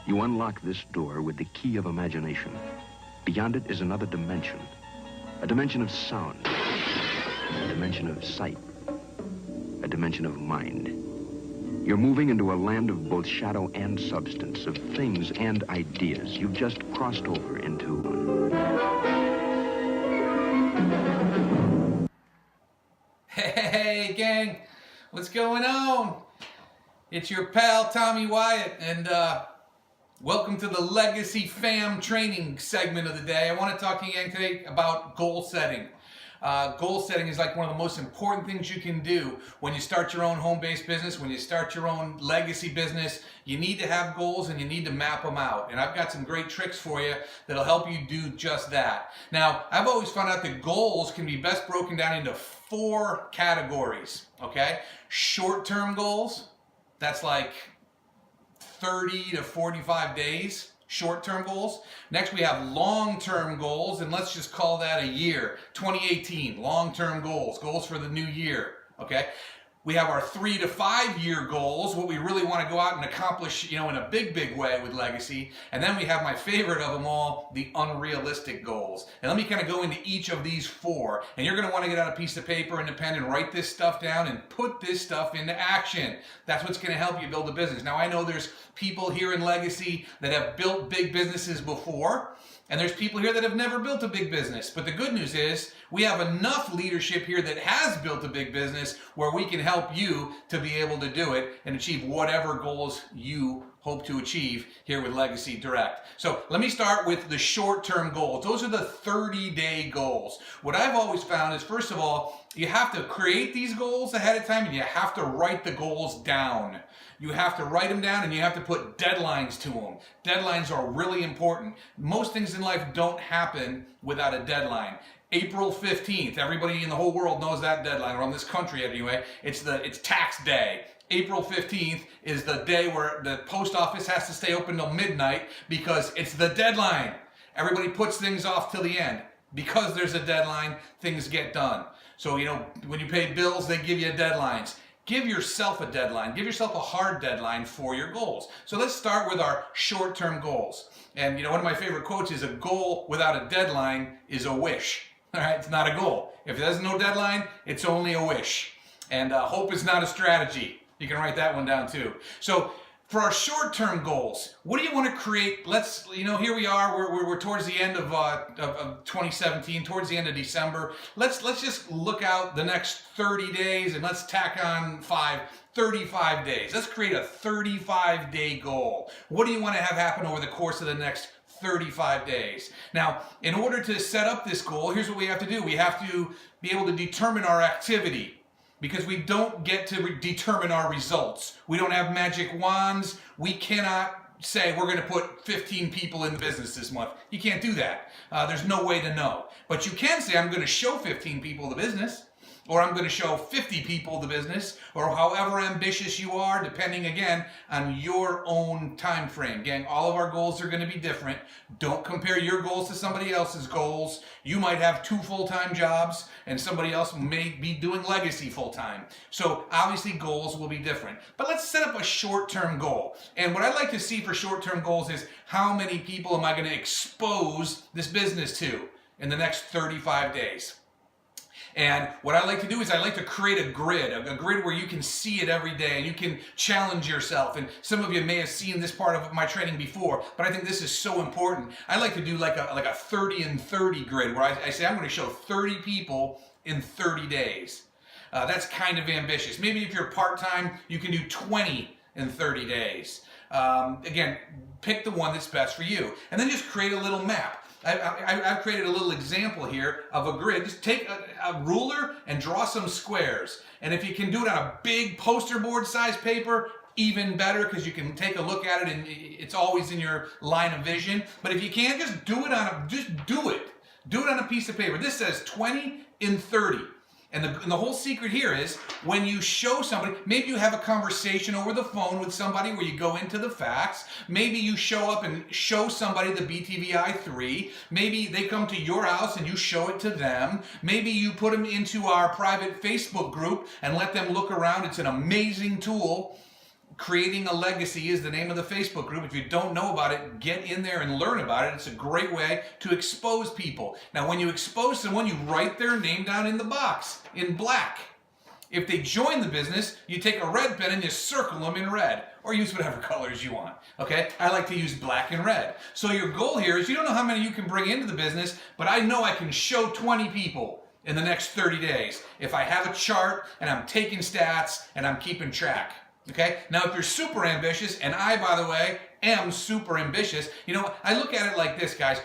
You unlock this door with the key of imagination. Beyond it is another dimension. A dimension of sound. A dimension of sight. A dimension of mind. You're moving into a land of both shadow and substance, of things and ideas. You've just crossed over into... Hey, gang, what's going on? It's your pal, Tommy Wyatt, and welcome to the Legacy Fam training segment of the day. I want to talk to you again today about goal setting. Goal setting is like one of the most important things you can do when you start your own home-based business, when you start your own legacy business. You need to have goals and you need to map them out. And I've got some great tricks for you that'll help you do just that. Now, I've always found out that goals can be best broken down into 4 categories, okay? Short-term goals, that's like 30 to 45 days. Short-term goals. Next, we have long-term goals, and let's just call that a year. 2018, long-term goals, goals for the new year, okay? We have our 3 to 5 year goals, what we really want to go out and accomplish, in a big way with Legacy. And then we have my favorite of them all, the unrealistic goals. And let me kind of go into each of these 4. And you're going to want to get out a piece of paper and a pen and write this stuff down and put this stuff into action. That's what's going to help you build a business. Now, I know there's people here in Legacy that have built big businesses before. And there's people here that have never built a big business. But the good news is we have enough leadership here that has built a big business where we can help you to be able to do it and achieve whatever goals you hope to achieve here with Legacy Direct. So let me start with the short-term goals. Those are the 30-day goals. What I've always found is, first of all, you have to create these goals ahead of time and you have to write the goals down. You have to write them down and you have to put deadlines to them. Deadlines are really important. Most things in life don't happen without a deadline. April 15th, everybody in the whole world knows that deadline, or in this country anyway. It's tax day. April 15th is the day where the post office has to stay open till midnight because it's the deadline. Everybody puts things off till the end. Because there's a deadline, things get done. So, when you pay bills, they give you deadlines. Give yourself a deadline. Give yourself a hard deadline for your goals. So let's start with our short-term goals. And one of my favorite quotes is, a goal without a deadline is a wish. All right, it's not a goal. If there's no deadline, it's only a wish. And hope is not a strategy. You can write that one down too. So for our short-term goals, what do you want to create? Let's, here we are. We're towards the end of 2017, towards the end of December. Let's just look out the next 30 days and let's tack on 35 days. Let's create a 35-day goal. What do you want to have happen over the course of the next 35 days? Now, in order to set up this goal, here's what we have to do. We have to be able to determine our activity, because we don't get to determine our results. We don't have magic wands. We cannot say we're going to put 15 people in business this month. You can't do that. There's no way to know. But you can say, I'm going to show 15 people the business, or I'm going to show 50 people the business, or however ambitious you are, depending, again, on your own time frame. Gang, all of our goals are going to be different. Don't compare your goals to somebody else's goals. You might have 2 full-time jobs, and somebody else may be doing Legacy full-time. So obviously goals will be different. But let's set up a short-term goal. And what I like to see for short-term goals is, how many people am I going to expose this business to in the next 35 days? And what I like to do is I like to create a grid where you can see it every day and you can challenge yourself. And some of you may have seen this part of my training before, but I think this is so important. I like to do like a 30 and 30 grid where I say I'm going to show 30 people in 30 days. That's kind of ambitious. Maybe if you're part-time, you can do 20 in 30 days. Again, pick the one that's best for you. And then just create a little map. I've created a little example here of a grid. Just take a ruler and draw some squares. And if you can do it on a big poster board size paper, even better, because you can take a look at it and it's always in your line of vision. But if you can't, just do it on a piece of paper. This says 20 in 30. And the whole secret here is, when you show somebody, maybe you have a conversation over the phone with somebody where you go into the facts. Maybe you show up and show somebody the BTVI 3. Maybe they come to your house and you show it to them. Maybe you put them into our private Facebook group and let them look around. It's an amazing tool. Creating a Legacy is the name of the Facebook group. If you don't know about it, get in there and learn about it. It's a great way to expose people. Now, when you expose someone, you write their name down in the box in black. If they join the business, you take a red pen and you circle them in red, or use whatever colors you want, okay? I like to use black and red. So your goal here is, you don't know how many you can bring into the business, but I know I can show 20 people in the next 30 days if I have a chart and I'm taking stats and I'm keeping track. Okay? Now, if you're super ambitious, and I, by the way, am super ambitious, you know, I look at it like this, guys.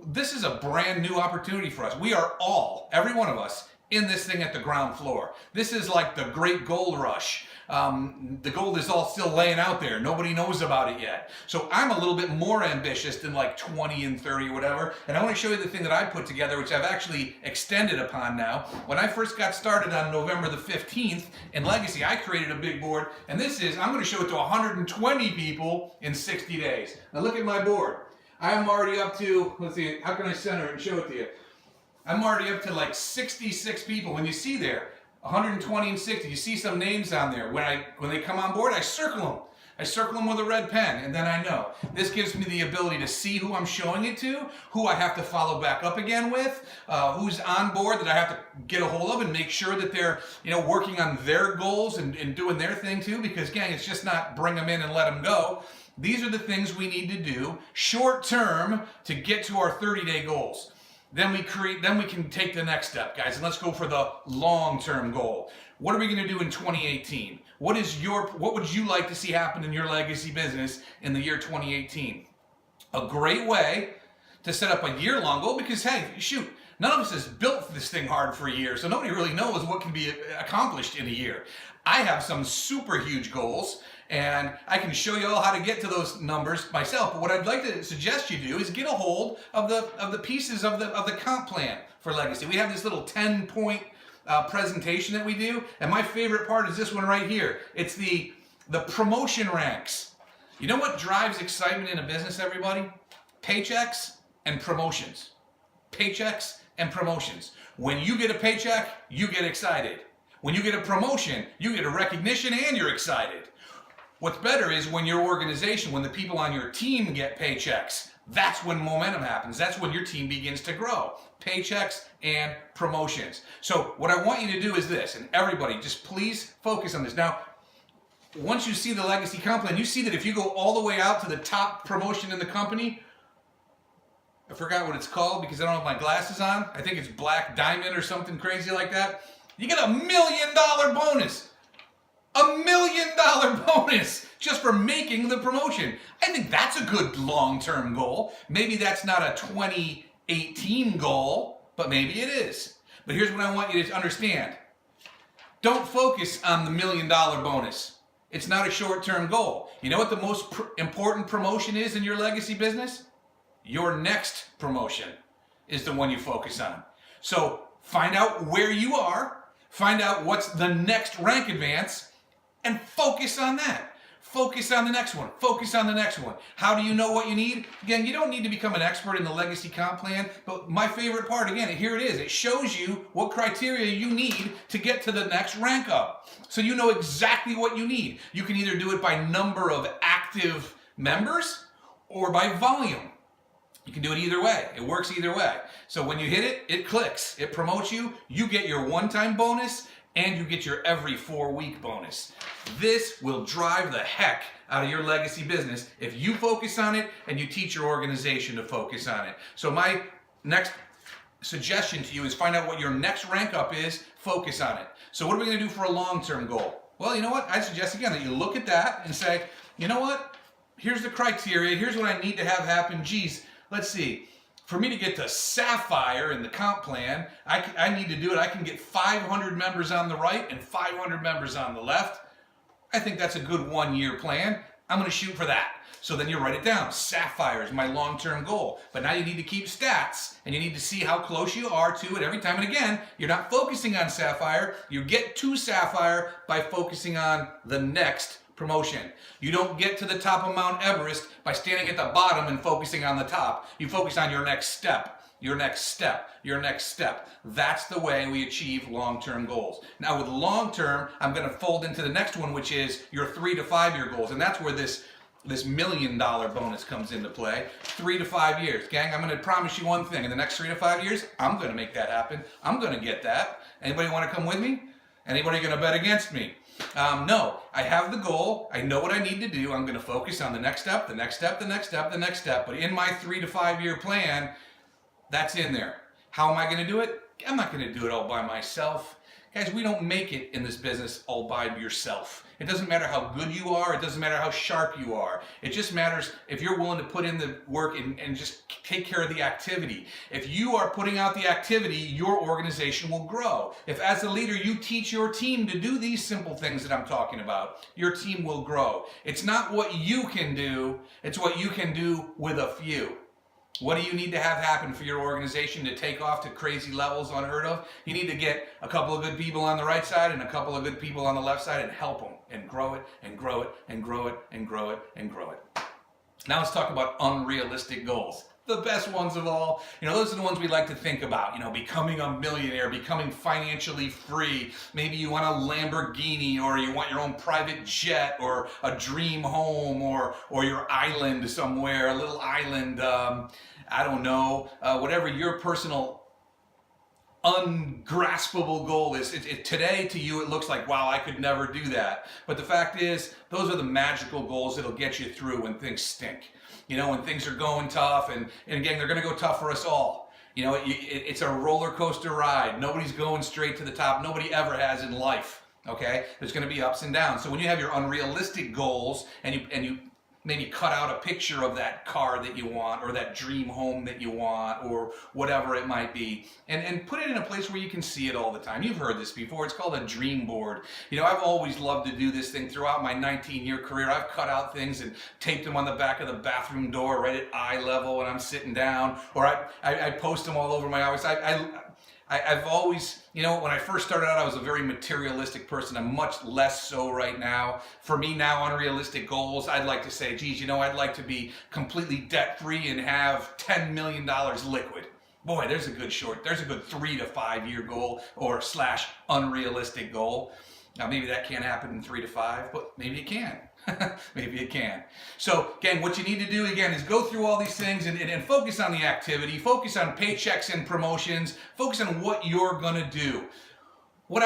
This is a brand new opportunity for us. We are all, every one of us, in this thing at the ground floor. This is like the great gold rush. The gold is all still laying out there. Nobody knows about it yet. So I'm a little bit more ambitious than like 20 and 30 or whatever. And I want to show you the thing that I put together, which I've actually extended upon now. When I first got started on November the 15th in Legacy, I created a big board. And this is, I'm going to show it to 120 people in 60 days. Now look at my board. I'm already up to, let's see, how can I center it and show it to you? I'm already up to like 66 people. When you see there, 120 and 60, you see some names on there. When they come on board, I circle them. I circle them with a red pen, and then I know. This gives me the ability to see who I'm showing it to, who I have to follow back up again with, who's on board that I have to get a hold of and make sure that they're, you know, working on their goals and doing their thing too, because gang, it's just not bring them in and let them go. These are the things we need to do short term to get to our 30-day goals. Then we can take the next step, guys, and let's go for the long-term goal. What are we going to do in 2018? What would you like to see happen in your legacy business in the year 2018? A great way to set up a year-long goal, because hey, shoot, none of us has built this thing hard for a year, so nobody really knows what can be accomplished in a year. I have some super huge goals, and I can show you all how to get to those numbers myself. But what I'd like to suggest you do is get a hold of the pieces of the comp plan for Legacy. We have this little 10-point presentation that we do, and my favorite part is this one right here. It's the promotion ranks. You know what drives excitement in a business, everybody? Paychecks and promotions. Paychecks and promotions. When you get a paycheck, you get excited. When you get a promotion, you get a recognition and you're excited. What's better is when your organization, when the people on your team get paychecks, that's when momentum happens. That's when your team begins to grow. Paychecks and promotions. So what I want you to do is this, and everybody, just please focus on this. Now, once you see the Legacy comp plan, you see that if you go all the way out to the top promotion in the company, I forgot what it's called because I don't have my glasses on. I think it's Black Diamond or something crazy like that. You get $1 million bonus. $1 million bonus just for making the promotion. I think that's a good long-term goal. Maybe that's not a 2018 goal, but maybe it is. But here's what I want you to understand. Don't focus on the $1 million bonus. It's not a short-term goal. You know what the most important promotion is in your legacy business? Your next promotion is the one you focus on. So find out where you are, find out what's the next rank advance, and focus on that. Focus on the next one. Focus on the next one. How do you know what you need? Again, you don't need to become an expert in the legacy comp plan, but my favorite part, again, here it is. It shows you what criteria you need to get to the next rank up. So you know exactly what you need. You can either do it by number of active members or by volume. You can do it either way. It works either way. So when you hit it, it clicks. It promotes you. You get your one-time bonus, and you get your every 4-week bonus. This will drive the heck out of your legacy business if you focus on it and you teach your organization to focus on it. So my next suggestion to you is find out what your next rank up is, focus on it. So what are we going to do for a long-term goal? Well, you know what? I suggest again that you look at that and say, you know what? Here's the criteria. Here's what I need to have happen. Geez, let's see. For me to get to Sapphire in the comp plan, I need to do it. I can get 500 members on the right and 500 members on the left. I think that's a good 1-year plan. I'm going to shoot for that. So then you write it down. Sapphire is my long-term goal. But now you need to keep stats, and you need to see how close you are to it every time. And again, you're not focusing on Sapphire. You get to Sapphire by focusing on the next promotion. You don't get to the top of Mount Everest by standing at the bottom and focusing on the top. You focus on your next step. your next step, your next step. That's the way we achieve long-term goals. Now with long-term, I'm going to fold into the next one, which is your 3 to 5 year goals. And that's where this $1 million bonus comes into play. 3 to 5 years. Gang, I'm going to promise you one thing. In the next 3 to 5 years, I'm going to make that happen. I'm going to get that. Anybody want to come with me? Anybody going to bet against me? No, I have the goal. I know what I need to do. I'm going to focus on the next step, the next step, the next step, the next step. But in my 3 to 5 year plan, that's in there. How am I going to do it? I'm not going to do it all by myself. Guys, we don't make it in this business all by yourself. It doesn't matter how good you are. It doesn't matter how sharp you are. It just matters if you're willing to put in the work and just take care of the activity. If you are putting out the activity, your organization will grow. If as a leader you teach your team to do these simple things that I'm talking about, your team will grow. It's not what you can do, it's what you can do with a few. What do you need to have happen for your organization to take off to crazy levels unheard of? You need to get a couple of good people on the right side and a couple of good people on the left side and help them and grow it and grow it and grow it and grow it and grow it. Now let's talk about unrealistic goals. The best ones of all. Those are the ones we like to think about. Becoming a millionaire, becoming financially free. Maybe you want a Lamborghini, or you want your own private jet, or a dream home, or your island somewhere, a little island. I don't know. Whatever your personal ungraspable goal is. Today to you it looks like, wow, I could never do that. But the fact is, those are the magical goals that'll get you through when things stink. When things are going tough, and again, they're going to go tough for us all. It's a roller coaster ride. Nobody's going straight to the top. Nobody ever has in life. Okay, there's going to be ups and downs. So when you have your unrealistic goals and you maybe cut out a picture of that car that you want, or that dream home that you want, or whatever it might be, and put it in a place where you can see it all the time. You've heard this before. It's called a dream board. I've always loved to do this thing throughout my 19-year career. I've cut out things and taped them on the back of the bathroom door right at eye level when I'm sitting down, or I post them all over my office. I've always, when I first started out, I was a very materialistic person. I'm much less so right now. For me now, unrealistic goals, I'd like to say, geez, I'd like to be completely debt-free and have $10 million liquid. Boy, there's a good 3 to 5 year goal, or / unrealistic goal. Now, maybe that can't happen in 3 to 5, but maybe it can. Maybe it can. So, again, what you need to do, again, is go through all these things and focus on the activity, focus on paychecks and promotions, focus on what you're going to do. One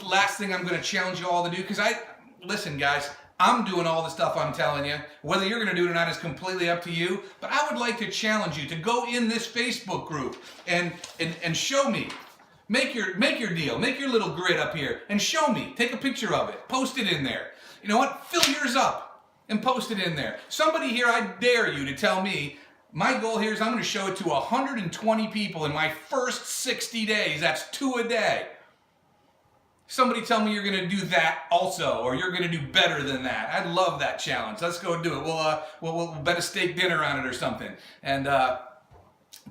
last thing I'm going to challenge you all to do, because listen, guys, I'm doing all the stuff I'm telling you. Whether you're going to do it or not is completely up to you, but I would like to challenge you to go in this Facebook group and show me. Make your deal. Make your little grid up here and show me. Take a picture of it. Post it in there. You know what? Fill yours up and post it in there. Somebody here, I dare you to tell me, my goal here is I'm going to show it to 120 people in my first 60 days. That's 2 a day. Somebody tell me you're going to do that also, or you're going to do better than that. I'd love that challenge. Let's go do it. We'll bet a steak dinner on it or something. And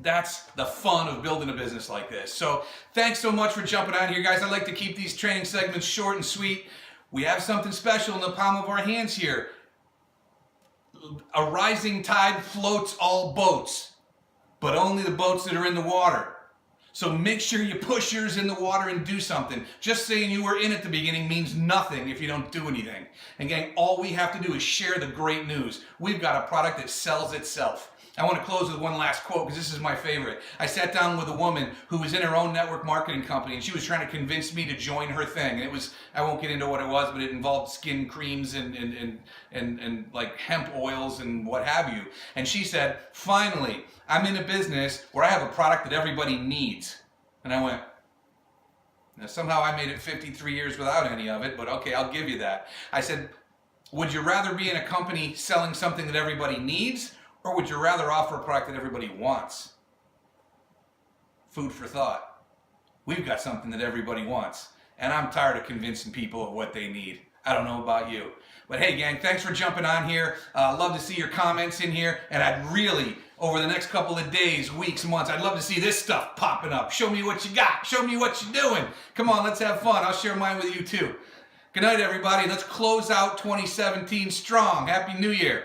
that's the fun of building a business like this. So thanks so much for jumping on here, guys. I like to keep these training segments short and sweet. We have something special in the palm of our hands here. A rising tide floats all boats, but only the boats that are in the water. So make sure you push yours in the water and do something. Just saying you were in at the beginning means nothing if you don't do anything. And gang, all we have to do is share the great news. We've got a product that sells itself. I want to close with one last quote, because this is my favorite. I sat down with a woman who was in her own network marketing company, and she was trying to convince me to join her thing. And I won't get into what it was, but it involved skin creams and like hemp oils and what have you. And she said, finally, I'm in a business where I have a product that everybody needs. And I went, now somehow I made it 53 years without any of it, but okay, I'll give you that. I said, would you rather be in a company selling something that everybody needs, or would you rather offer a product that everybody wants? Food for thought. We've got something that everybody wants, and I'm tired of convincing people of what they need. I don't know about you. But hey, gang, thanks for jumping on here. Love to see your comments in here, and I'd really, over the next couple of days, weeks, months, I'd love to see this stuff popping up. Show me what you got. Show me what you're doing. Come on, let's have fun. I'll share mine with you too. Good night, everybody. Let's close out 2017 strong. Happy New Year.